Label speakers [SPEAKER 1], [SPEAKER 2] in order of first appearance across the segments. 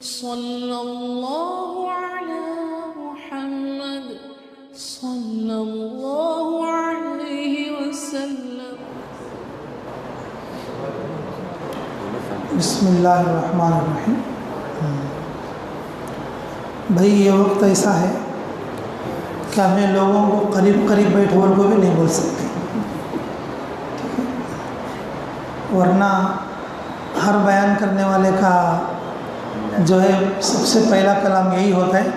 [SPEAKER 1] صلی اللہ علی محمد صلی اللہ علیہ وسلم۔
[SPEAKER 2] بسم اللہ الرحمن الرحیم۔ بھائی یہ وقت ایسا ہے کہ ہمیں لوگوں کو قریب قریب بیٹھ بول کو بھی نہیں بول سکتے، ورنہ ہر بیان کرنے والے کا جو ہے سب سے پہلا کلام یہی ہوتا ہے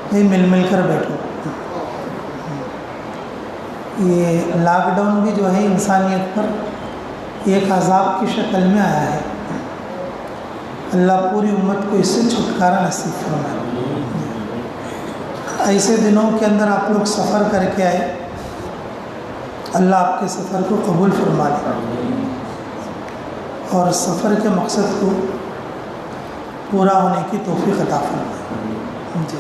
[SPEAKER 2] کہ مل مل کر بیٹھو۔ یہ لاک ڈاؤن بھی جو ہے انسانیت پر ایک عذاب کی شکل میں آیا ہے۔ اللہ پوری امت کو اس سے چھٹکارا نصیب فرمائے۔ ایسے دنوں کے اندر آپ لوگ سفر کر کے آئے، اللہ آپ کے سفر کو قبول فرما لے اور سفر کے مقصد کو پورا ہونے کی توفیق عطا فرمائے۔ جی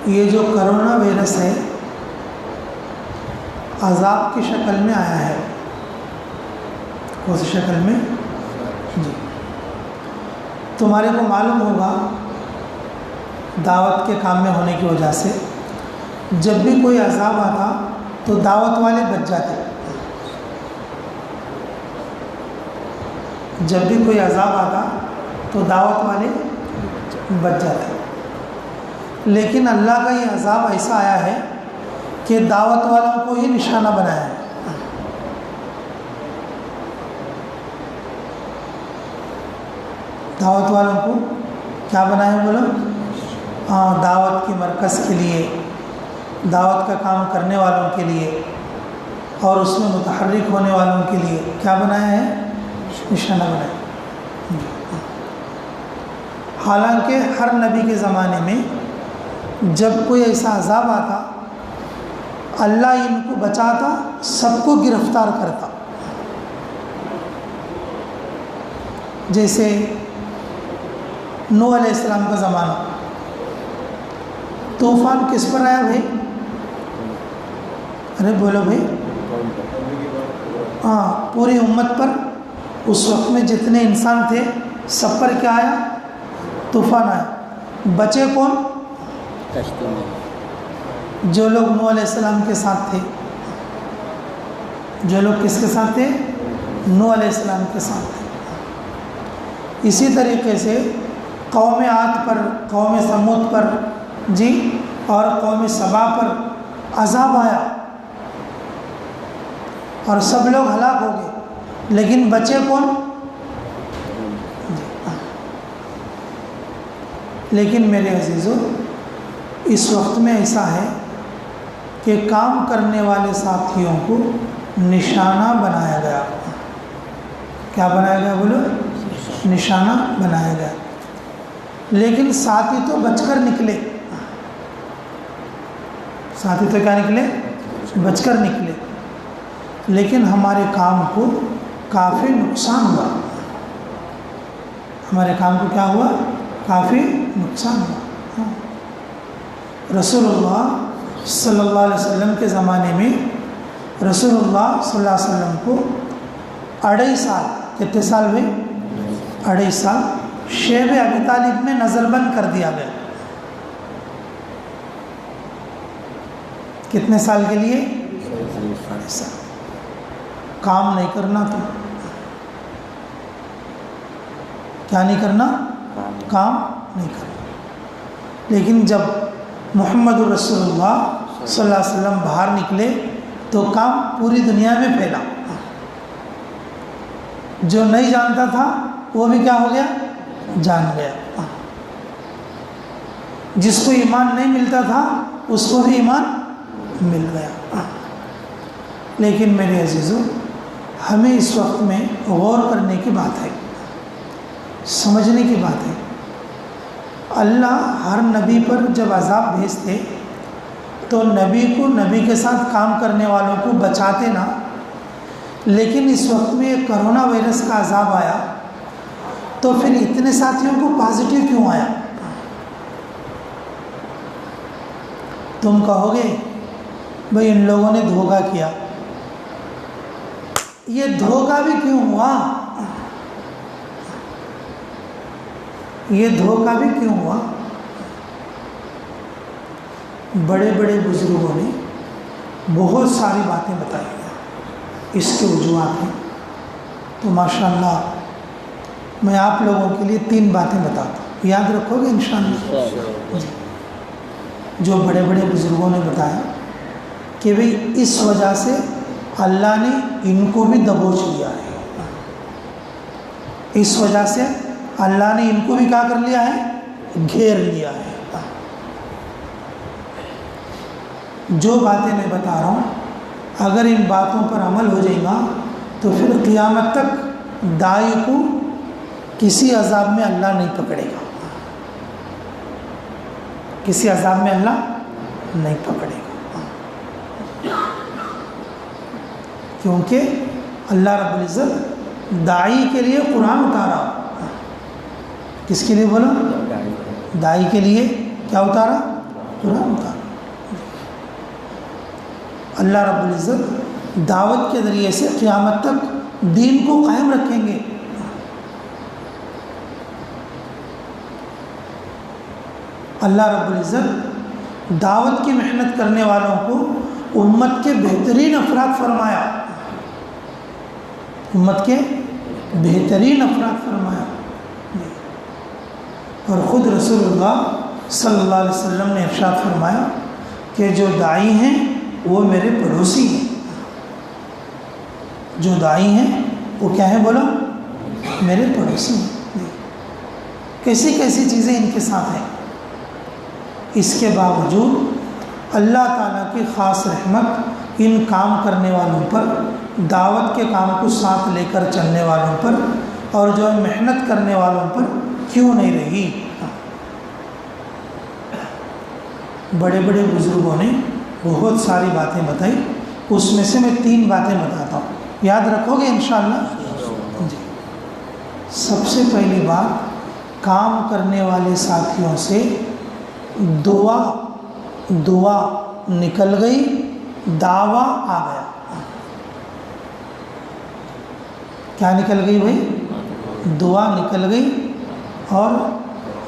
[SPEAKER 2] یہ جو کرونا وائرس ہے عذاب کی شکل میں آیا ہے۔ کون سی شکل میں؟ جی تمہارے کو معلوم ہوگا دعوت کے کام میں ہونے کی وجہ سے جب بھی کوئی عذاب آتا تو دعوت والے بچ جاتے۔ جب بھی کوئی عذاب آتا تو دعوت والے بچ جاتے، لیکن اللہ کا یہ عذاب ایسا آیا ہے کہ دعوت والوں کو ہی نشانہ بنایا ہے۔ دعوت والوں کو کیا بنایا بولو؟ دعوت کے مرکز کے لیے، دعوت کا کام کرنے والوں کے لیے اور اس میں متحرک ہونے والوں کے لیے کیا بنایا ہے؟ نشانہ بنایا۔ حالانکہ ہر نبی کے زمانے میں جب کوئی ایسا عذاب آتا اللہ ان کو بچاتا، سب کو گرفتار کرتا۔ جیسے نوح علیہ السلام کا زمانہ، طوفان کس پر آیا بھائی؟ ارے بولو بھائی۔ پوری امت پر، اس وقت میں جتنے انسان تھے سب پر کیا آیا؟ طوفان آیا۔ بچے کون؟ جو لوگ نوح علیہ السلام کے ساتھ تھے۔ جو لوگ کس کے ساتھ تھے؟ نوح علیہ السلام کے ساتھ تھے۔ اسی طریقے سے قوم عاد پر، قوم ثمود پر جی اور قوم سبا پر عذاب آیا اور سب لوگ ہلاک ہو گئے، لیکن بچے کون؟ لیکن میرے عزیزو اس وقت میں ایسا ہے کہ کام کرنے والے ساتھیوں کو نشانہ بنایا گیا۔ کیا بنایا گیا بولو؟ نشانہ بنایا گیا، لیکن ساتھی تو بچ کر نکلے۔ ساتھی تو کیا نکلے؟ بچ کر نکلے، لیکن ہمارے کام کو کافی نقصان ہوا۔ ہمارے کام کو کیا ہوا؟ کافی نقصان ہوا۔ رسول اللہ صلی اللہ علیہ وسلم کے زمانے میں رسول اللہ صلی اللہ علیہ وسلم کو 2.5 سال، کتنے سال ہوئے؟ 2.5 سال شیب ابی طالب میں نظر بند کر دیا گیا۔ کتنے سال کے لیے؟ 2.5 سال۔ کام نہیں کرنا تو کیا نہیں کرنا؟ کام نہیں کرنا۔ لیکن جب محمد رسول اللہ صلی اللہ علیہ وسلم باہر نکلے تو کام پوری دنیا میں پھیلا۔ جو نہیں جانتا تھا وہ بھی کیا ہو گیا؟ جان گیا۔ جس کو ایمان نہیں ملتا تھا اس کو بھی ایمان مل گیا۔ لیکن میرے عزیزو ہمیں اس وقت میں غور کرنے کی بات ہے، سمجھنے کی بات ہے۔ اللہ ہر نبی پر جب عذاب بھیجتے تو نبی کو، نبی کے ساتھ کام کرنے والوں کو بچاتے نا، لیکن اس وقت میں ایک کرونا وائرس کا عذاب آیا تو پھر اتنے ساتھیوں کو پازیٹیو کیوں آیا؟ تم کہو گے بھئی ان لوگوں نے دھوکہ کیا. یہ دھوکہ بھی کیوں ہوا؟ یہ دھوکہ بھی کیوں ہوا؟ بڑے بڑے بزرگوں نے بہت ساری باتیں بتائی ہیں، اس کے وجوہات ہیں. تو ماشاءاللہ میں آپ لوگوں کے لیے 3 باتیں بتاتا ہوں، یاد رکھو گے انشاءاللہ. جی. جو بڑے بڑے بزرگوں نے بتایا کہ بھئی اس وجہ سے اللہ نے ان کو بھی دبوچ لیا ہے، اس وجہ سے اللہ نے ان کو بھی کیا کر لیا ہے؟ گھیر لیا ہے. جو باتیں میں بتا رہا ہوں اگر ان باتوں پر عمل ہو جائے گا تو پھر قیامت تک داعی کو کسی عذاب میں اللہ نہیں پکڑے گا، کسی عذاب میں اللہ نہیں پکڑے گا. کیونکہ اللہ رب العزت داعی کے لیے قرآن اتارا. کس کے لیے بولا؟ داعی کے لیے کیا اتارا؟ قرآن اتارا. اللہ رب العزت دعوت کے ذریعے سے قیامت تک دین کو قائم رکھیں گے. اللہ رب العزت دعوت کی محنت کرنے والوں کو امت کے بہترین افراد فرمایا، امت کے بہترین افراد فرمایا. اور خود رسول اللہ صلی اللہ علیہ وسلم نے ارشاد فرمایا کہ جو داعی ہیں وہ میرے پڑوسی ہیں. جو داعی ہیں وہ کیا ہیں؟ بولو، میرے پڑوسی ہیں. کیسی کیسی چیزیں ان کے ساتھ ہیں. اس کے باوجود اللہ تعالیٰ کی خاص رحمت ان کام کرنے والوں پر، دعوت کے کام کو ساتھ لے کر چلنے والوں پر اور جو محنت کرنے والوں پر کیوں نہیں رہی. بڑے بڑے بزرگوں نے بہت ساری باتیں بتائی، اس میں سے میں 3 باتیں بتاتا ہوں، یاد رکھو گے انشاءاللہ. جی. سب سے پہلی بات، کام کرنے والے ساتھیوں سے دعا نکل گئی، دعویٰ آ گیا. کیا نکل گئی بھائی؟ دعا نکل گئی اور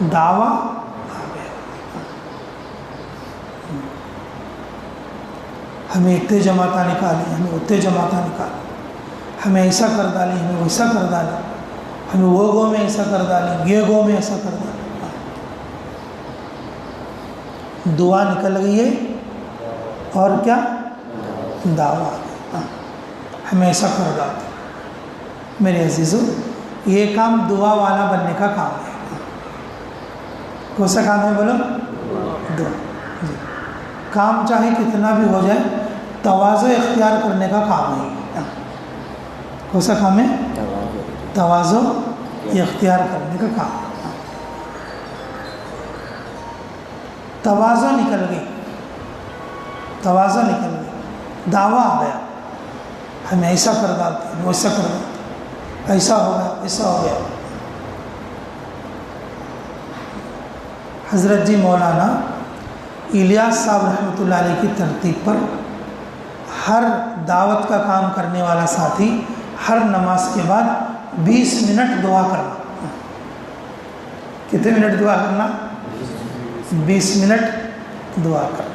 [SPEAKER 2] دعویٰ آ گیا. ہمیں اتنے جماعتیں نکالی، ہمیں اتنے جماعتیں نکالی، ہمیں ایسا کر ڈالی، ہمیں ویسا کر ڈالی، ہمیں وہ گو میں ایسا کر ڈالی، یہ گو میں ایسا کر ڈالی. دعا نکل گئی ہے اور کیا؟ دعویٰ. ہمیں ایسا کر ڈالتے. میرے عزیزو، یہ کام دعا والا بننے کا کام ہے. کون سا کام ہے بولو؟ دعا. جی. کام چاہے کتنا بھی ہو جائے، تواضع اختیار کرنے کا کام ہے. کون سا کام ہے؟ تواضع اختیار کرنے کا کام. تواضع نکل گئی، تواضع نکل گئی، دعویٰ آ گیا. ہمیں ایسا کر ڈالتے ہیں، ویسا کر ڈالتے، ایسا ہو گیا، ایسا ہو گیا. حضرت جی مولانا الیاس صاحب رحمۃ اللہ علیہ کی ترتیب پر ہر دعوت کا کام کرنے والا ساتھی ہر نماز کے بعد 20 منٹ دعا کرنا. کتنے منٹ دعا کرنا؟ 20 منٹ دعا کرنا.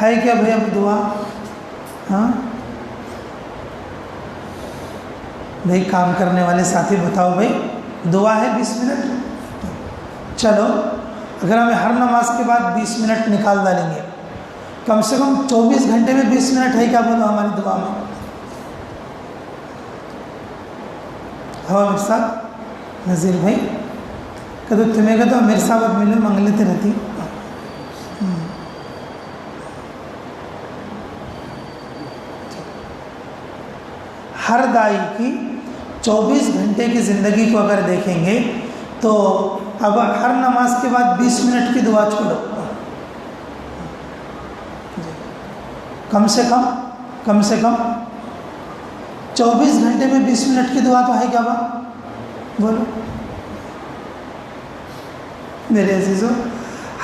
[SPEAKER 2] ہے کیا بھائی اب دعا؟ ہاں بھائی کام کرنے والے ساتھی بتاؤ بھائی دعا ہے 20 منٹ. چلو اگر ہمیں ہر نماز کے بعد 20 منٹ نکال ڈالیں گے، کم سے کم 24 گھنٹے میں 20 منٹ ہے کیا بولو ہماری دعا میں؟ ہوا میرے ساتھ نذیر بھائی کدو تمہیں کہتا میرے ساتھ ملے منگ لیتے رہتی. ہر داعی کی 24 گھنٹے کی زندگی کو اگر دیکھیں گے تو اب ہر نماز کے بعد 20 منٹ کی دعا چھوڑو، کم سے کم 24 گھنٹے میں 20 منٹ کی دعا تو ہے کیا بات؟ بولو میرے عزیزو.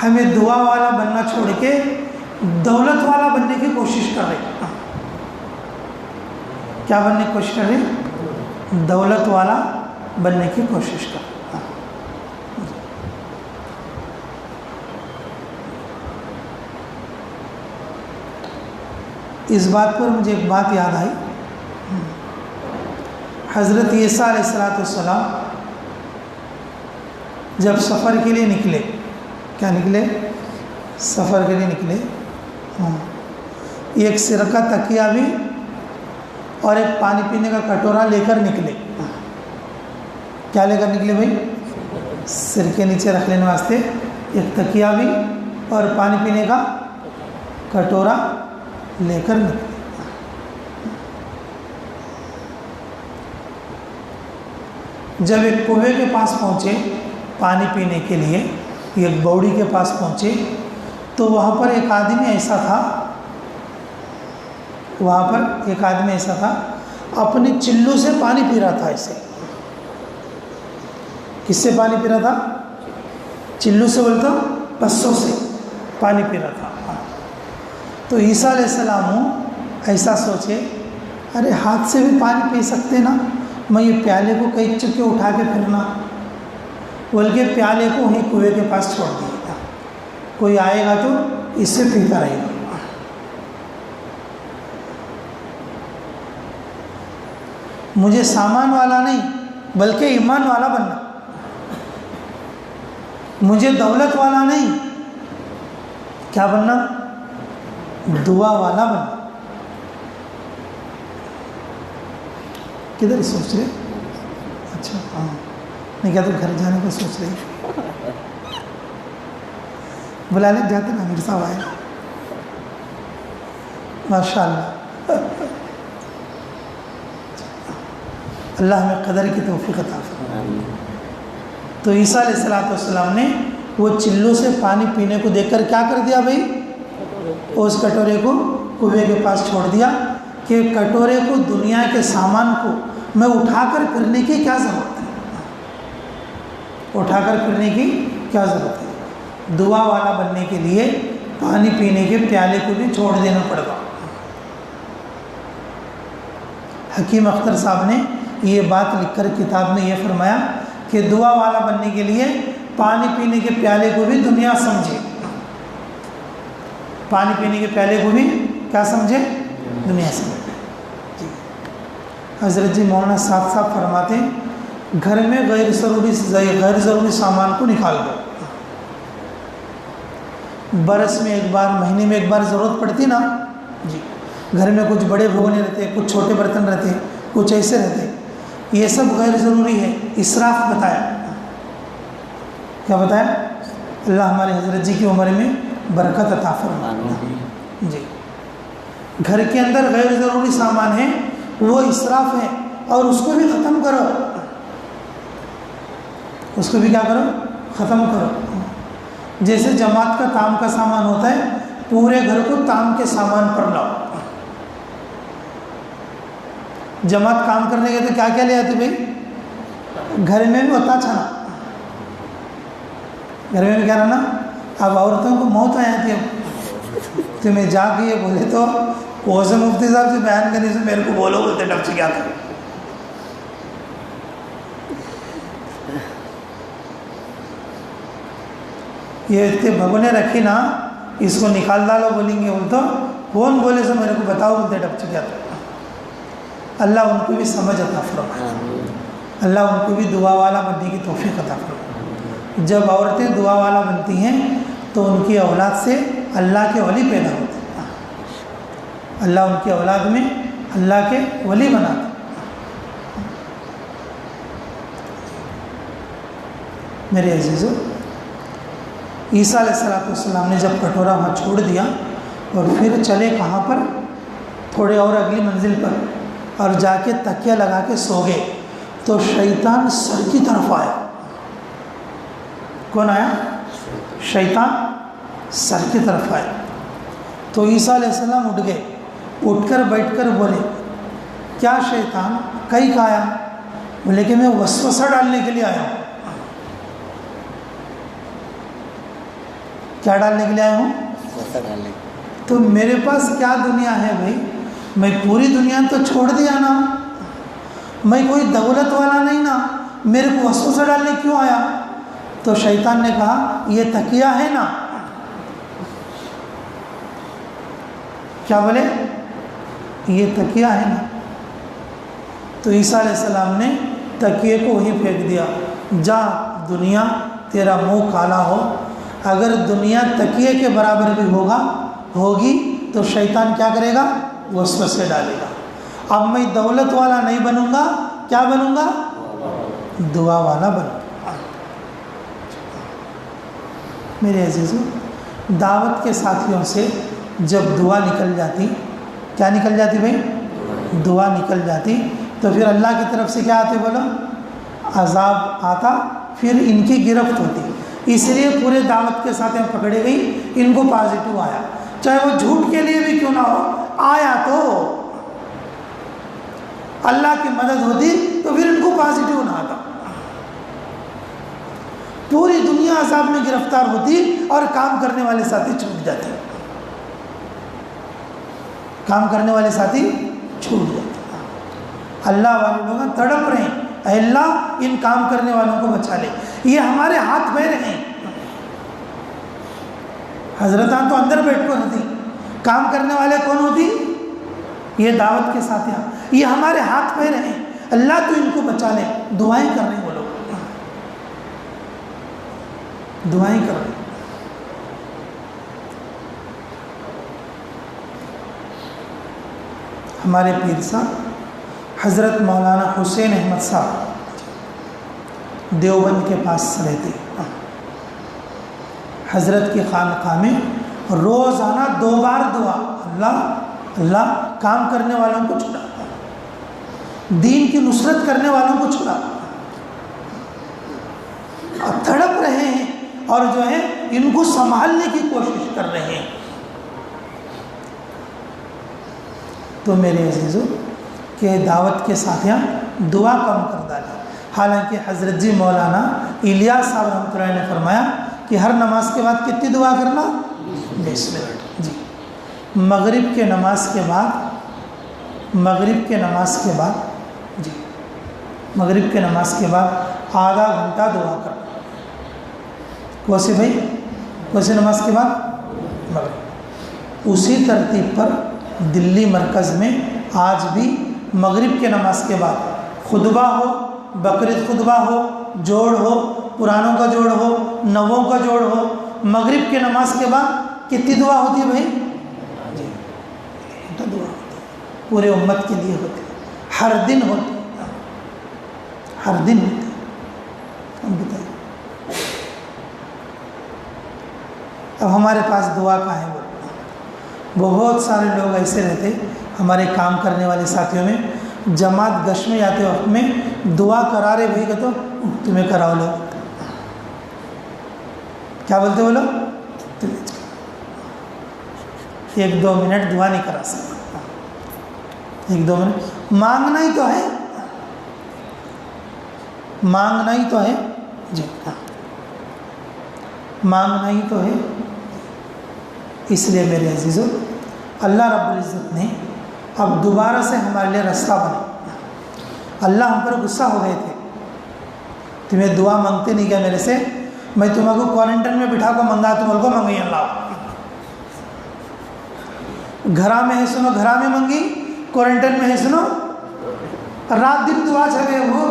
[SPEAKER 2] ہمیں دعا والا بننا چھوڑ کے دولت والا بننے کی کوشش کر رہے. کیا بننے کی کوشش کر رہے؟ دولت والا بننے کی کوشش کر رہے. اس بات پر مجھے ایک بات یاد آئی. حضرت عیسیٰ علیہ السلام جب سفر کے لیے نکلے، کیا نکلے؟ سفر کے لیے نکلے. ایک سرکہ تکیہ بھی اور ایک پانی پینے کا کٹورا لے کر نکلے. کیا لے کر نکلے بھائی؟ سر کے نیچے رکھ لینے واسطے ایک تکیہ بھی اور پانی پینے کا کٹورا لے کر نکلے. جب ایک کنویں کے پاس پہنچے پانی پینے کے لیے، ایک بوڑی کے پاس پہنچے تو وہاں پر ایک آدمی ایسا تھا اپنی چلو سے پانی پی رہا تھا. ایسے کس سے پانی پی رہا تھا؟ چلو سے بولتا پسوں سے پانی پی رہا تھا. تو عیسیٰ علیہ السلام ایسا سوچے، ارے ہاتھ سے بھی پانی پی سکتے نا، میں یہ پیالے کو کئی چکے اٹھا کے پھرنا، بلکہ پیالے کو وہیں کنویں کے پاس چھوڑ دیا تھا، کوئی آئے گا تو اس سے پیتا رہے گا. مجھے سامان والا نہیں بلکہ ایمان والا بننا، مجھے دولت والا نہیں، کیا بننا؟ دعا والا بننا. کدھر سوچ رہے؟ اچھا ہاں، نہیں کیا تو گھر جانے کا سوچ رہے؟ بلا لیں، جاتے نا امیر صاحب آئے. ماشاء اللہ، اللہ ہمیں قدر کی توفیق عطا فرمائے. تو عیسیٰ علیہ السلام نے وہ چلو سے پانی پینے کو دیکھ کر کیا کر دیا بھائی؟ اس کٹورے کو کنویں کے پاس چھوڑ دیا کہ کٹورے کو، دنیا کے سامان کو میں اٹھا کر پھرنے کی کیا ضرورت ہے؟ اٹھا کر پھرنے کی کیا ضرورت ہے؟ دعا والا بننے کے لیے پانی پینے کے پیالے کو بھی چھوڑ دینا پڑے گا. حکیم اختر صاحب نے یہ بات لکھ کر کتاب میں یہ فرمایا کہ دعا والا بننے کے لیے پانی پینے کے پیالے کو بھی دنیا سمجھے. پانی پینے کے پیالے کو بھی کیا سمجھے؟ دنیا سمجھے. حضرت جی مولانا صاحب فرماتے ہیں گھر میں غیر ضروری سامان کو نکال دو. برس میں ایک بار، مہینے میں ایک بار ضرورت پڑتی نا جی. گھر میں کچھ بڑے بھگونے رہتے، کچھ چھوٹے برتن رہتے، کچھ ایسے رہتے، یہ سب غیر ضروری ہے. اسراف بتایا. کیا بتایا؟ اللہ ہمارے حضرت جی کی عمر میں برکت عطا فرمائے. جی گھر کے اندر غیر ضروری سامان ہے، وہ اسراف ہے، اور اس کو بھی ختم کرو. اس کو بھی کیا کرو؟ ختم کرو. جیسے جماعت کا تام کا سامان ہوتا ہے، پورے گھر کو تام کے سامان پر لاؤ. جماعت کام کرنے کے تو کیا کیا لے آتی بھائی؟ گھر میں بھی ہوتا چھنا، گھر میں بھی کیا رہنا. اب عورتوں کو موت آ جاتی ہے. تمہیں جا کے یہ بولے تو کوزے مفتی صاحب سے بیان کرنے سے میرے کو بولو بولتے ڈب سے کیا کریں. یہ اتنے بھگونے رکھی نا، اس کو نکال ڈالو بولیں گے بولتا کون بولے سے میرے کو بتاؤ بولتے ڈب سے کیا کریں. اللہ ان کو بھی سمجھ عطا فرمائے، اللہ ان کو بھی دعا والا بننے کی توفیق عطا فرمائے. جب عورتیں دعا والا بنتی ہیں تو ان کی اولاد سے اللہ کے ولی پیدا ہوتے ہیں. اللہ ان کی اولاد میں اللہ کے ولی بناتے. میرے عزیزو، عیسیٰ علیہ السلام نے جب کٹورا وہاں چھوڑ دیا اور پھر چلے کہاں پر؟ تھوڑے اور اگلی منزل پر، اور جا کے تکیہ لگا کے سو گئے تو شیطان سر کی طرف آیا. کون آیا؟ شیطان سر کی طرف آیا. تو عیسیٰ علیہ السلام اٹھ گئے، اٹھ کر بیٹھ کر بولے کیا شیطان کہیں کا آیا؟ بولے کہ میں وسوسہ ڈالنے کے لیے آیا ہوں. کیا ڈالنے کے لیے آیا ہوں؟ تو میرے پاس کیا دنیا ہے بھائی؟ میں پوری دنیا تو چھوڑ دیا نا، میں کوئی دولت والا نہیں نا، میرے کو وسوسہ ڈالنے کیوں آیا؟ تو شیطان نے کہا یہ تکیہ ہے نا، کیا بولے؟ یہ تکیہ ہے نا۔ تو عیسیٰ علیہ السلام نے تکیے کو وہیں پھینک دیا، جا دنیا تیرا منہ کالا ہو۔ اگر دنیا تکیے کے برابر بھی ہوگی تو شیطان کیا کرے گا؟ وسوسے ڈالے گا۔ اب میں دولت والا نہیں بنوں گا، کیا بنوں گا؟ دعا والا بنوں گا۔ میرے عزیزوں، دعوت کے ساتھیوں سے جب دعا نکل جاتی، کیا نکل جاتی بھائی؟ دعا نکل جاتی، تو پھر اللہ کی طرف سے کیا آتے بولو؟ عذاب آتا، پھر ان کی گرفت ہوتی۔ اس لیے پورے دعوت کے ساتھ پکڑے گئی، ان کو پازیٹو آیا، چاہے وہ جھوٹ کے لیے بھی کیوں نہ ہو، آیا تو اللہ کی مدد ہوتی تو پھر ان کو پازیٹو نہ آتا۔ پوری دنیا عذاب میں گرفتار ہوتی اور کام کرنے والے ساتھی چھوٹ جاتے، کام کرنے والے ساتھی چھوٹ جاتے۔ اللہ والے لوگ تڑپ رہے ہیں، اے اللہ ان کام کرنے والوں کو بچا لے، یہ ہمارے ہاتھ پیر ہیں۔ حضرتان تو اندر بیٹھ کر ہوتی، کام کرنے والے کون ہوتی؟ یہ دعوت کے ساتھیاں، یہ ہمارے ہاتھ پیر ہیں، اللہ تو ان کو بچا لے۔ دعائیں کر رہے ہیں وہ لوگ، دعائیں کر رہے ہیں۔ ہمارے پیر صاحب حضرت مولانا حسین احمد صاحب دیوبند کے پاس رہتے، حضرت کی خانقاہ میں روزانہ 2 بار دعا، اللہ اللہ کام کرنے والوں کو چھڑا، دین کی نصرت کرنے والوں کو چھڑا۔ اب تڑپ رہے ہیں اور جو ہے ان کو سنبھالنے کی کوشش کر رہے ہیں۔ تو میرے عزیزو کہ دعوت کے ساتھیاں دعا کم کر ڈالی۔ حالانکہ حضرت جی مولانا الیاس صاحب رحمۃ اللہ نے فرمایا کہ ہر نماز کے بعد کتنی دعا کرنا؟ 20 منٹ۔ جی، مغرب کے نماز کے بعد، مغرب کے نماز کے بعد، جی مغرب کے نماز کے بعد آدھا گھنٹہ دعا کرنا۔ کوسی بھائی، کوسی نماز کے بعد مغرب۔ اسی ترتیب پر دلی مرکز میں آج بھی مغرب کے نماز کے بعد خطبہ ہو، بقرعید خطبہ ہو، جوڑ ہو، پرانوں کا جوڑ ہو، نووں کا جوڑ ہو، مغرب کے نماز کے بعد کتنی دعا ہوتی ہے بھائی؟ جی، دعا ہوتی ہے، پورے امت کے لیے ہوتی ہے، ہر دن ہوتی ہے، ہر دن ہوتی ہے۔ ہم بتائیں اب ہمارے پاس دعا کا ہے، بہت سارے لوگ ایسے رہتے ہمارے کام کرنے والے ساتھیوں میں، جماعت گشت میں جاتے وقت میں دعا کرا رہے بھائی کہ تو تمہیں کراؤ لو، کیا بولتے بولو؟ 1-2 منٹ دعا نہیں کرا سکتا، 1-2 منٹ مانگنا ہی تو ہے، مانگنا ہی تو ہے، جی مانگنا ہی تو ہے۔ اس لیے میرے عزیزو اللہ رب العزت نے اب دوبارہ سے ہمارے لیے رستہ بنا۔ اللہ ہم پر غصہ ہو گئے تھے، تمہیں دعا مانگتے نہیں کیا میرے سے، میں تمہیں کو کوارنٹائن میں بٹھا کو منگا، تم کو منگی اللہ گھرا میں ہے سنو، گھرا میں منگی، کوارنٹائن میں ہے سنو، رات دن دعا چھگے وہ،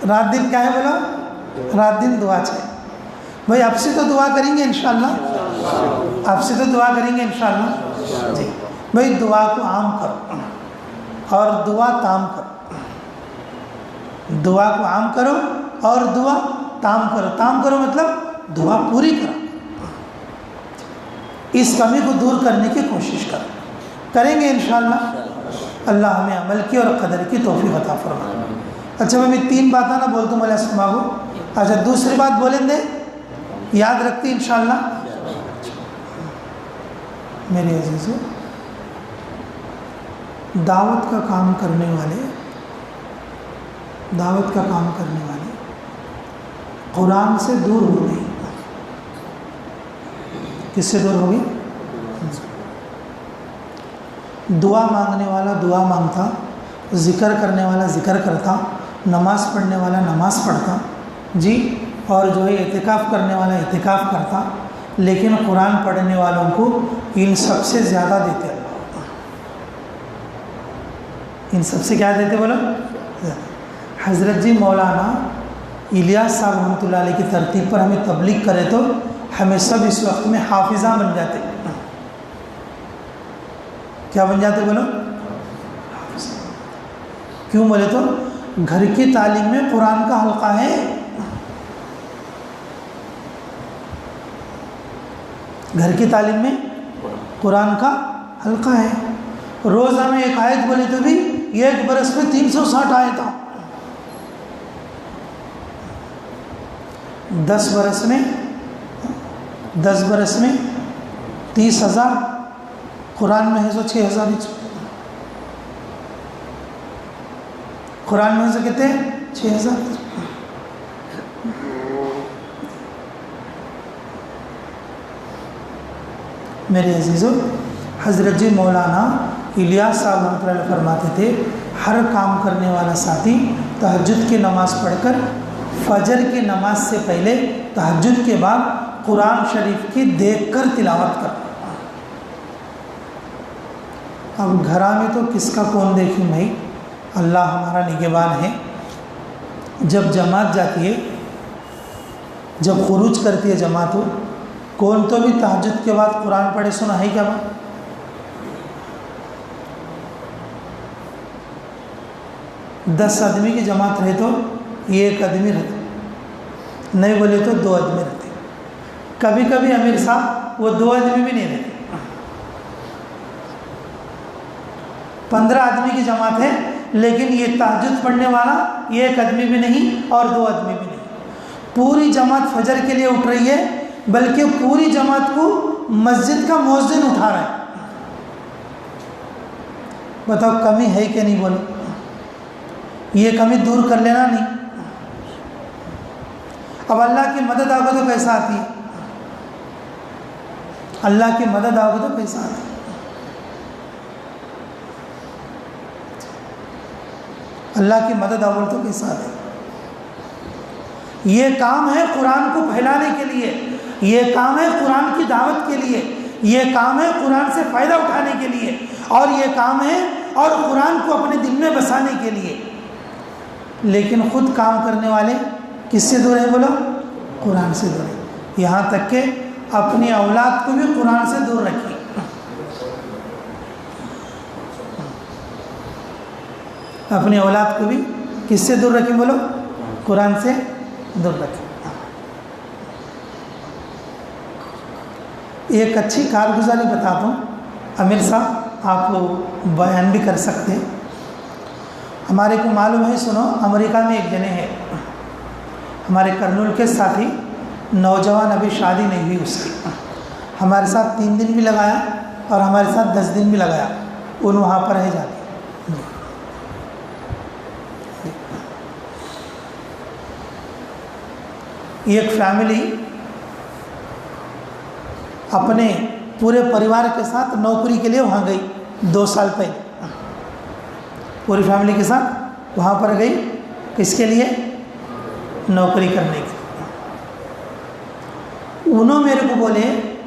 [SPEAKER 2] رات دن کیا ہے بولا؟ رات دن دعا چھگے۔ بھائی آپ سے تو دعا کریں گے انشاءاللہ، آپ سے تو دعا کریں گے انشاءاللہ۔ جی بھائی دعا کو عام کرو اور دعا تام کرو، دعا کو عام کرو اور دعا تام کرو۔ تام کرو مطلب دعا پوری کرو، اس کمی کو دور کرنے کی کوشش کرو، کریں گے انشاءاللہ۔ اللہ ہمیں عمل کی اور قدر کی توفیق عطا فرمائے۔ اچھا میں 3 باتیں نہ بولتا ہوں مولیا سما کو، اچھا دوسری بات بولیں دے، یاد رکھتی انشاءاللہ۔ میرے عزیزو دعوت کا کام کرنے والے، دعوت کا کام کرنے والے قرآن سے دور ہو گئے، کس سے دور ہوگی؟ دعا مانگنے والا دعا مانگتا، ذکر کرنے والا ذکر کرتا، نماز پڑھنے والا نماز پڑھتا جی، اور جو ہے اعتکاف کرنے والا اعتکاف کرتا، لیکن قرآن پڑھنے والوں کو ان سب سے زیادہ دیتے اللہ، ان سب سے کیا دیتے بولو؟ حضرت جی مولانا الیاس صاحب رحمۃ اللہ علیہ کی ترتیب پر ہمیں تبلیغ کرے تو ہمیں سب اس وقت میں حافظہ بن جاتے. کیا بن جاتے بولو؟ کیوں بولے تو گھر کی تعلیم میں قرآن کا حلقہ ہے. گھر کی تعلیم میں قرآن کا حلقہ ہے. روزہ میں ایک آیت بولے تو بھی ایک برس میں 360 آیت، 10 برس میں 30,000 قرآن میں ہے سو 6,000 قرآن میں سے کہتے ہیں 6,000. میرے عزیزو، حضرت جی مولانا الیاس صاحب رحمۃ اللہ فرماتے تھے ہر کام کرنے والا ساتھی تہجد کی نماز پڑھ کر فجر کی نماز سے پہلے تہجد کے بعد قرآن شریف کی دیکھ کر تلاوت کر. اب گھرا میں تو کس کا کون دیکھیں بھائی، اللہ ہمارا نگہبان ہے. جب جماعت جاتی ہے، جب خروج کرتی ہے جماعت ہو، کون تو بھی تہجد کے بعد قرآن پڑھے سنا ہے کیا بات؟ دس آدمی کی جماعت رہے تو ایک آدمی رہتا، نہیں بولے تو 2 آدمی رہتے. کبھی کبھی امیر صاحب وہ 2 آدمی بھی نہیں رہتے. 15 آدمی کی جماعت ہے لیکن یہ تہجد پڑھنے والا ایک آدمی بھی نہیں اور 2 آدمی بھی نہیں. پوری جماعت فجر کے لیے اٹھ رہی ہے، بلکہ پوری جماعت کو مسجد کا مؤذن اٹھا رہا ہے. بتاؤ کمی ہے کہ نہیں؟ بولو یہ کمی دور کر لینا نہیں. اب اللہ کی مدد آگے تو کیسا آتی ہے؟ اللہ کی مدد آگے تو کیسا آتی ہے؟ اللہ کی مدد آگے تو کیسا آتی ہے؟ یہ کام ہے قرآن کو پھیلانے کے لیے، یہ کام ہے قرآن کی دعوت کے لیے، یہ کام ہے قرآن سے فائدہ اٹھانے کے لیے، اور یہ کام ہے اور قرآن کو اپنے دل میں بسانے کے لیے. لیکن خود کام کرنے والے کس سے دور ہے بولو؟ قرآن سے دور ہے. یہاں تک کہ اپنی اولاد کو بھی قرآن سے دور رکھیں. اپنی اولاد کو بھی کس سے دور رکھیں بولو؟ قرآن سے دور رکھیں. ایک اچھی کارگزاری بتاتا ہوں، امیر صاحب آپ بیان بھی کر سکتے ہیں. ہمارے کو معلوم ہے، سنو، امریکہ میں ایک جنے ہے ہمارے کرنول کے ساتھی، نوجوان، ابھی شادی نہیں ہوئی اس کی، ہمارے ساتھ 3 دن بھی لگایا اور ہمارے ساتھ 10 دن بھی لگایا. ان وہاں پر ہے جاتی. ایک فیملی اپنے پورے پریوار کے ساتھ نوکری کے لیے وہاں گئی 2 سال پہلے. پوری فیملی کے ساتھ وہاں پر گئی، کس کے لیے؟ نوکری کرنے کے. انہوں میرے کو بولے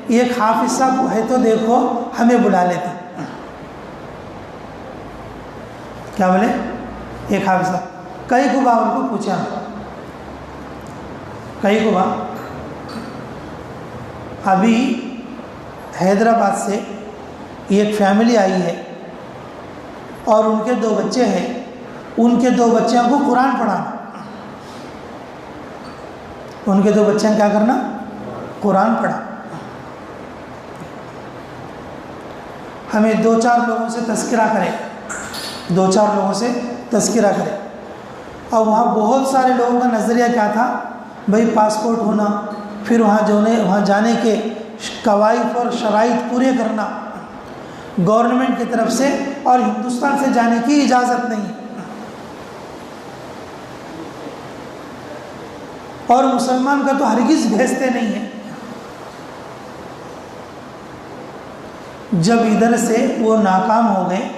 [SPEAKER 2] ایک حافظ صاحب ہے تو دیکھو ہمیں بلا لیتے. کیا بولے؟ ایک حافظ صاحب. کئی کو با ان کو پوچھا، کئی کو با. ابھی حیدرآباد سے ایک فیملی آئی ہے اور ان کے 2 بچے ہیں. ان کے 2 بچوں کو قرآن پڑھانا. ان کے 2 بچوں کیا کرنا؟ قرآن پڑھا. ہمیں 2-4 لوگوں سے تذکرہ کرے، 2-4 لوگوں سے تذکرہ کرے. اور وہاں بہت سارے لوگوں کا نظریہ کیا تھا؟ بھائی پاسپورٹ ہونا، پھر وہاں جانے کے قواعد اور شرائط پورے کرنا گورنمنٹ کی طرف سے، اور ہندوستان سے جانے کی اجازت نہیں، اور مسلمان کا تو ہرگز بھیجتے نہیں ہیں. جب ادھر سے وہ ناکام ہو گئے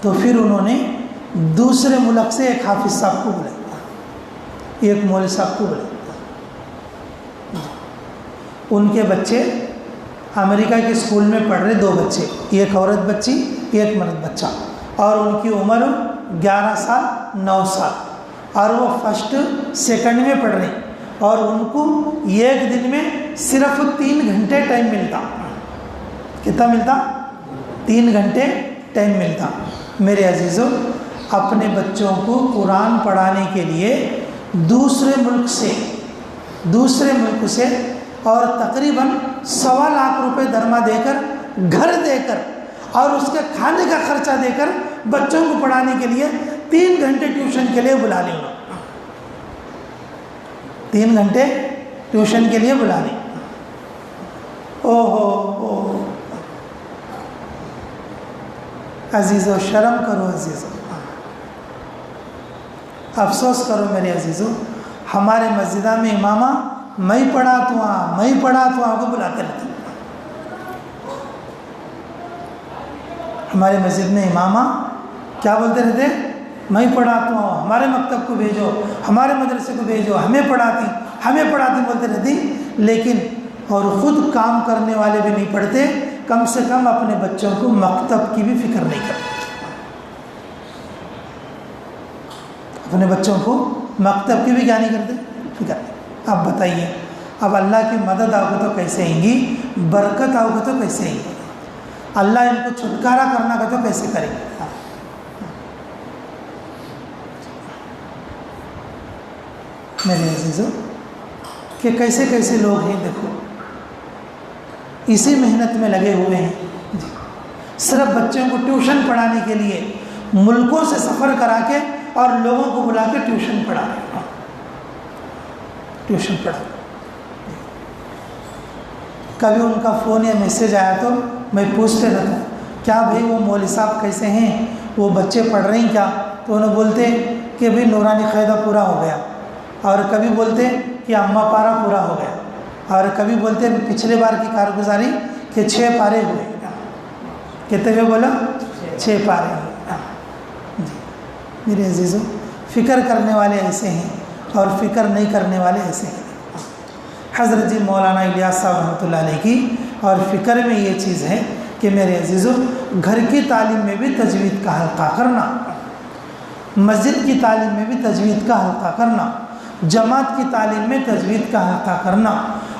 [SPEAKER 2] تو پھر انہوں نے دوسرے ملک سے ایک حافظ صاحب کو بلایا، ایک مولوی صاحب کو بلایا۔ ان کے بچے امریکہ کے اسکول میں پڑھ رہے، 2 بچے، ایک عورت بچی ایک مرد بچہ، اور ان کی عمر 11 سال 9 سال، اور وہ فرسٹ سیکنڈ میں پڑھ رہے، اور ان کو ایک دن میں صرف 3 گھنٹے ٹائم ملتا۔ کتنا ملتا؟ 3 گھنٹے ٹائم ملتا۔ میرے عزیزوں، اپنے بچوں کو قرآن پڑھانے کے لیے دوسرے ملک سے اور تقریباً 1.25 لاکھ روپے درما دے کر، گھر دے کر، اور اس کے کھانے کا خرچہ دے کر بچوں کو پڑھانے کے لیے 3 گھنٹے ٹیوشن کے لیے بلا لیں۔ 3 گھنٹے ٹیوشن کے لیے بلا لیں۔ اوہ عزیزو، شرم کرو عزیزو، افسوس کرو میرے عزیزو۔ ہمارے مسجدہ میں امامہ میں پڑھا تو کو بلاتے رہتے۔ ہمارے مسجد میں امامہ کیا بولتے رہتے؟ میں پڑھاتا ہوں، ہمارے مکتب کو بھیجو، ہمارے مدرسے کو بھیجو، ہمیں پڑھاتی بولتے رہتی، لیکن اور خود کام کرنے والے بھی نہیں پڑھتے، کم سے کم اپنے بچوں کو مکتب کی بھی فکر نہیں کرتے۔ اپنے بچوں کو مکتب کی بھی کیا نہیں کرتے؟ فکر نہیں۔ اب بتائیے، اب اللہ کی مدد آؤ گے تو کیسے آئیں گی؟ برکت آؤ گے تو کیسے آئیں گی؟ اللہ ان کو چھٹکارا کرنا کا تو کیسے کریں گے؟ میرے عزیزوں، کہ کیسے کیسے لوگ ہیں، دیکھو اسی محنت میں لگے ہوئے ہیں، صرف بچوں کو ٹیوشن پڑھانے کے لیے ملکوں سے سفر کرا کے اور لوگوں کو بلا کے ٹیوشن پڑھا۔ کبھی ان کا فون یا میسیج آیا تو میں پوچھتے رہتا ہوں، کیا بھائی وہ مولوی صاحب کیسے ہیں، وہ بچے پڑھ رہے ہیں کیا؟ تو انہوں بولتے کہ بھائی نورانی قاعدہ پورا ہو گیا، اور کبھی بولتے کہ اماں پارا پورا ہو گیا، اور کبھی بولتے پچھلے بار کی کارگزاری کہ 6 پارے ہوئے۔ کتنے ہوئے بولا؟ 6 پارے ہوئے۔ میرے عزیزوں، فکر کرنے والے ایسے ہیں اور فکر نہیں کرنے والے ایسے ہیں۔ حضرت جی مولانا الیاس صاحب رحمۃ اللہ علیہ کی اور فکر میں یہ چیز ہے کہ میرے عزیزوں، گھر کی تعلیم میں بھی تجوید کا حلقہ کرنا، مسجد کی تعلیم میں بھی تجوید کا حلقہ کرنا، جماعت کی تعلیم میں تجوید کا حلقہ کرنا،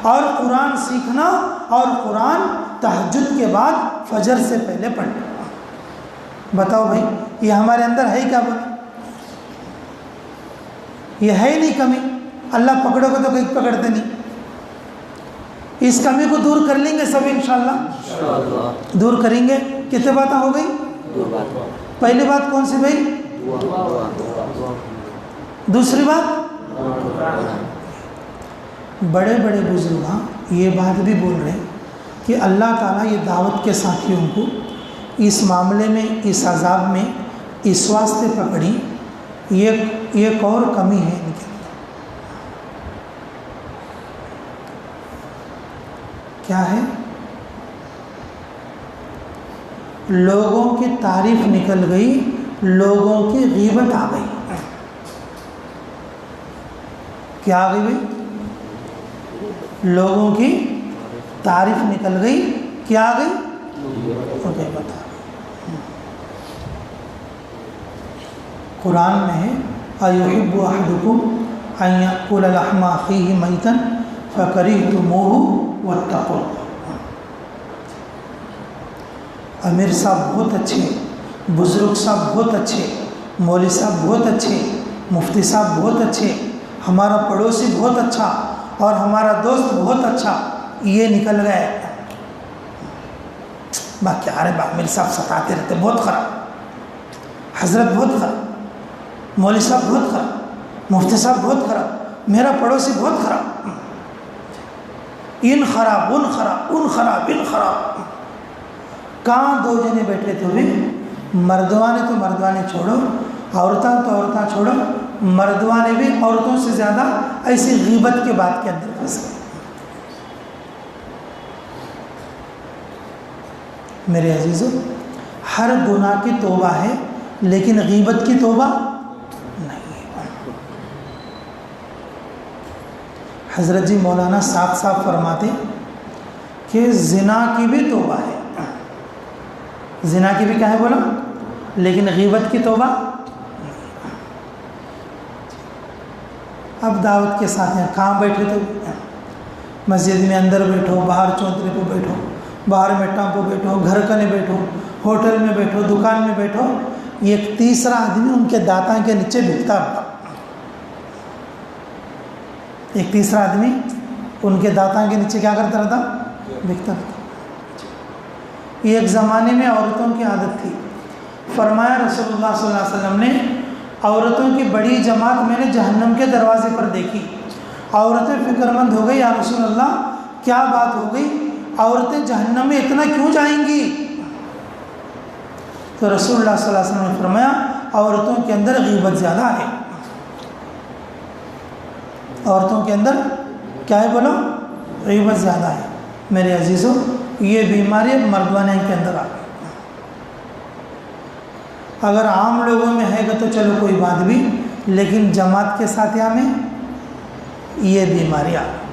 [SPEAKER 2] اور قرآن سیکھنا، اور قرآن تہجد کے بعد فجر سے پہلے پڑھنا۔ بتاؤ بھائی، یہ ہمارے اندر ہے کیا؟ بولے یہ ہے ہی نہیں کمی۔ اللہ پکڑو گے تو کہیں پکڑتے نہیں۔ اس کمی کو دور کر لیں گے سب انشاءاللہ، دور کریں گے۔ کتنے باتیں ہو گئی؟ پہلی بات کون سی بھائی؟ دوسری بات، بڑے بڑے بزرگ یہ بات بھی بول رہے ہیں کہ اللہ تعالیٰ یہ دعوت کے ساتھیوں کو اس معاملے میں، اس عذاب میں اس واسطے پکڑی، ایک اور کمی ہے ان کے۔ کیا ہے؟ لوگوں کی تعریف نکل گئی، لوگوں کی غیبت آ گئی۔ کیا آ گئی بھائی؟ لوگوں کی تعریف نکل گئی، کیا آ گئی؟ غیبت آ گئی۔ قرآن میں ہے أَيُحِبُّ أَحَدُكُمْ أَن يَأْكُلَ لَحْمَ أَخِيهِ مَيْتًا فَكَرِهْتُمُوهُ وَاتَّقُوا اللَّهَ۔ امیر صاحب بہت اچھے، بزرگ صاحب بہت اچھے، مولوی صاحب بہت اچھے، مفتی صاحب بہت اچھے، ہمارا پڑوسی بہت اچھا، اور ہمارا دوست بہت اچھا، یہ نکل گئے۔ باقی آرے امیر صاحب ستاتے رہتے، بہت خراب، حضرت بہت خراب، مولوی صاحب بہت خراب، مفتی صاحب بہت خراب، میرا پڑوسی بہت خراب، ان خراب، ان خراب، ان خراب، ان خراب۔ کہاں 2 جنے بیٹھے تھے بھی؟ مردوانے تو مردوانے چھوڑو، عورتاں تو عورتاں چھوڑو، مردوانے بھی عورتوں سے زیادہ ایسی غیبت کے بات کے اندر پھنس گئے۔ میرے عزیزو ہر گناہ کی توبہ ہے لیکن غیبت کی توبہ نہیں ہے۔ حضرت جی مولانا صاف صاف فرماتے کہ زنا کی بھی توبہ ہے، زنا کی بھی کیا ہے بولا، لیکن غیبت کی توبہ۔ اب دعوت کے ساتھ یہاں کہاں بیٹھے تو مسجد میں اندر بیٹھو، باہر چوترے پہ بیٹھو، باہر میٹوں پہ بیٹھو، گھر کنے بیٹھو، ہوٹل میں بیٹھو، دکان میں بیٹھو، ایک تیسرا آدمی ان کے دانتوں کے نیچے بکتا رہتا، ایک تیسرا آدمی ان کے دانتوں کے نیچے کیا کرتا رہتا، بکتا رہتا۔ یہ ایک زمانے میں عورتوں کی عادت تھی۔ فرمایا رسول اللہ صلی اللہ علیہ وسلم نے عورتوں کی بڑی جماعت میں نے جہنم کے دروازے پر دیکھی۔ عورتیں فکر مند ہو گئی، یا رسول اللہ کیا بات ہو گئی، عورتیں جہنم میں اتنا کیوں جائیں گی؟ تو رسول اللہ صلی اللہ علیہ وسلم نے فرمایا عورتوں کے اندر غیبت زیادہ ہے۔ عورتوں کے اندر کیا ہے بولو، غیبت زیادہ ہے۔ میرے عزیزو یہ بیماری مردانہ کے اندر آ گئی۔ اگر عام لوگوں میں ہے گا تو چلو کوئی بات بھی، لیکن جماعت کے ساتھیہ میں یہ بیماری آ گئی۔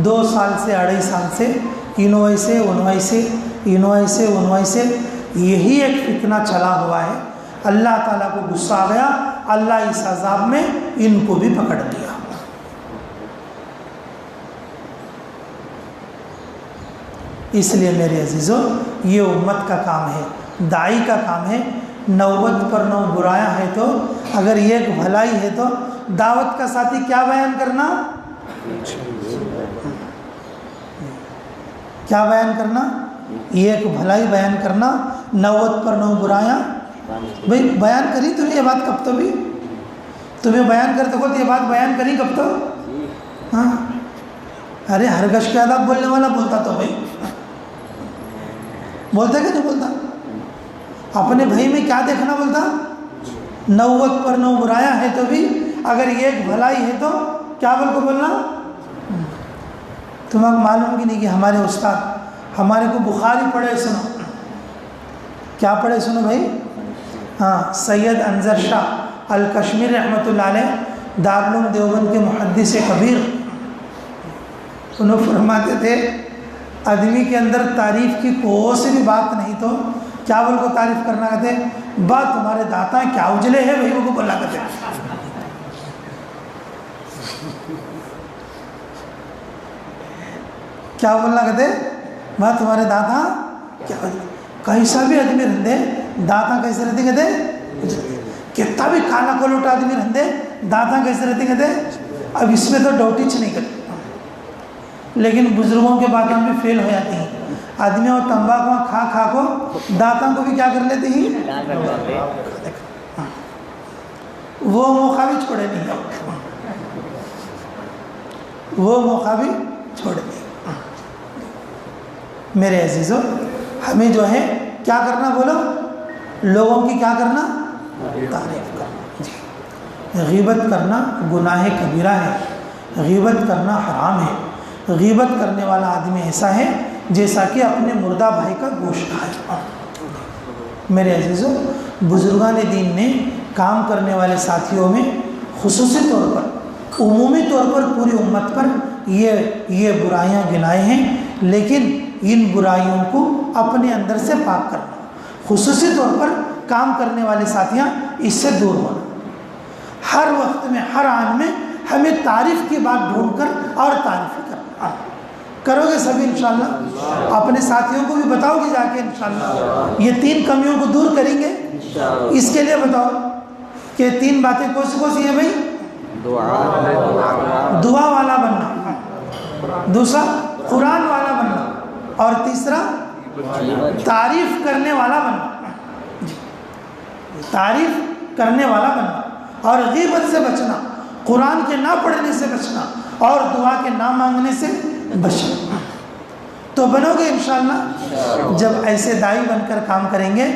[SPEAKER 2] 2 سال سے 2.5 سال سے انوائی سے یہی ایک فتنہ چلا ہوا ہے۔ اللہ تعالیٰ کو غصہ آ گیا، اللہ اس عذاب میں ان کو بھی پکڑ لیا۔ اس لیے میرے عزیزو یہ امت کا کام ہے، داعی کا کام ہے۔ نوبت پر 9 برایاں ہے تو اگر ایک بھلائی ہے تو دعوت کا ساتھی کیا بیان کرنا، کیا بیان کرنا، ایک بھلائی بیان کرنا، 90 پر 9 برایاں۔ بھئی بیان کری تمہیں یہ بات کب تو بھی، تمہیں بیان کرتے ہو تو یہ بات بیان کری کب تو، ہاں ارے ہرگش کے آداب بولنے والا بولتا تو بھائی بولتا کہ نہیں بولتا، اپنے بھائی میں کیا دیکھنا بولتا، 90 پر 9 برایاں ہے تو بھی اگر ایک بھلائی ہے تو کیا بول کو بولنا۔ تمہیں معلوم کی نہیں کہ ہمارے استاد ہمارے کو بخاری پڑھے سنو، کیا پڑھے سنو بھائی، ہاں سید انظر شاہ الکشمیر رحمۃ اللہ علیہ دارالعلوم دیوبند کے محدث کبیر، انہوں فرماتے تھے آدمی کے اندر تعریف کی کوئی سی بھی بات نہیں تو کیا بول کو تعریف کرنا کہتے، بات تمہارے دانتاں کیا اجلے ہیں بھائی وہ کو بولا کہتے، کیا بولنا کہتے، بات تمہارے دانتاں کیا اجلے، کیسا بھی آدمی رہندے دانتاں کیسے رہتے کہتے، کتنا بھی کالا کولوٹا آدمی رہندے دانتاں کیسے رہتے کہتے۔ اب اس میں تو ڈوٹیچ نہیں کرتے، لیکن بزرگوں کے باتیں بھی فیل ہو جاتی ہیں۔ آدمی اور تمباکو کھا کھا کو دانتوں کو بھی کیا کر لیتے ہیں، وہ موقع بھی چھوڑے نہیں، وہ موقع بھی چھوڑے نہیں۔ میرے عزیزو ہمیں جو ہے کیا کرنا بولو، لوگوں کی کیا کرنا، تعریف کرنا۔ جی غیبت کرنا گناہ کبیرہ ہے، غیبت کرنا حرام ہے۔ غیبت کرنے والا آدمی ایسا ہے جیسا کہ اپنے مردہ بھائی کا گوشت کھائے۔ میرے عزیزو بزرگان دین نے کام کرنے والے ساتھیوں میں خصوصی طور پر عمومی طور پر پوری امت پر یہ برائیاں گنائے ہیں، لیکن ان برائیوں کو اپنے اندر سے پاک کرنا، خصوصی طور پر کام کرنے والے ساتھیاں اس سے دور ہونا۔ ہر وقت میں ہر آن میں ہمیں تعریف کی بات ڈھونڈ کر اور تعریف کرنا، کرو گے سبھی انشاءاللہ، اپنے ساتھیوں کو بھی بتاؤ گے جا کے انشاءاللہ، یہ 3 کمیوں کو دور کریں گے۔ اس کے لیے بتاؤ کہ 3 باتیں کون سی ہیں بھائی، دعا والا بننا، دوسرا قرآن والا بننا، اور تیسرا تعریف کرنے والا بننا، تعریف کرنے والا بننا، اور غیبت سے بچنا، قرآن کے نہ پڑھنے سے بچنا، اور دعا کے نہ مانگنے سے بچنا۔ تو بنو گے انشاءاللہ۔ جب ایسے داعی بن کر کام کریں گے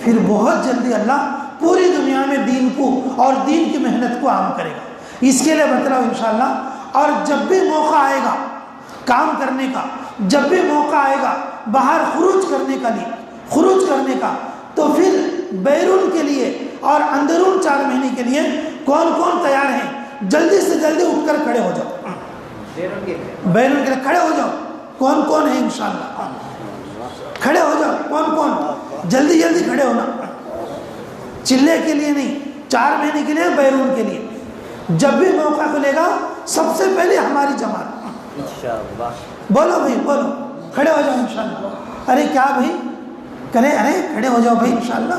[SPEAKER 2] پھر بہت جلدی اللہ پوری دنیا میں دین کو اور دین کی محنت کو عام کرے گا۔ اس کے لیے بتلاؤ انشاءاللہ، اور جب بھی موقع آئے گا کام کرنے کا، جب بھی موقع آئے گا باہر خروج کرنے کا، تو پھر بیرون کے لیے اور اندرون 4 مہینے کے لیے کون کون تیار ہیں؟ جلدی سے جلدی اٹھ کر کھڑے ہو جاؤ، بیرون کے لیے کھڑے ہو جاؤ، کون کون ہے انشاءاللہ کھڑے ہو جاؤ، کون جلدی جلدی کھڑے ہونا، چلے کے لیے نہیں، 4 مہینے کے لیے، بیرون کے لیے، جب بھی موقع ملے گا سب سے پہلے ہماری جماعت انشاءاللہ۔ بولو بھائی، بولو، کھڑے ہو جاؤ انشاءاللہ۔ ارے کیا بھائی کرے، ارے کھڑے ہو جاؤ بھائی انشاءاللہ۔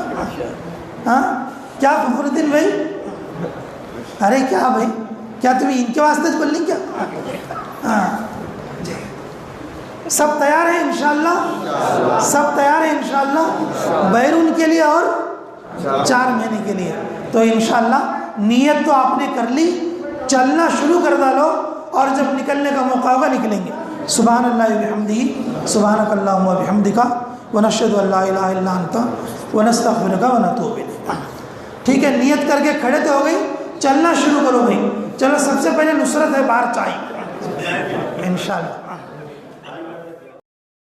[SPEAKER 2] ہاں کیا فخر الدین بھائی، ارے کیا بھائی، کیا تمہیں ان کے واسطے بول لیں کیا؟ ہاں سب تیار ہیں انشاءاللہ، سب تیار ہیں انشاءاللہ، بیرون کے لیے اور 4 مہینے کے لیے۔ تو انشاءاللہ نیت تو آپ نے کر لی، چلنا شروع کر ڈالو، اور جب نکلنے کا موقع ہوگا نکلیں گے۔ سبحان اللہ وبحمدہ، سبحانک اللہم وبحمدک، ونشہد ان لا الہ الا انت، ونستغفرک ونتوب الیک۔ ٹھیک ہے، نیت کر کے کھڑے تو ہو گئی، چلنا شروع کرو بھائی، چلو سب سے پہلے نصرت ہے باہر چائے انشاءاللہ۔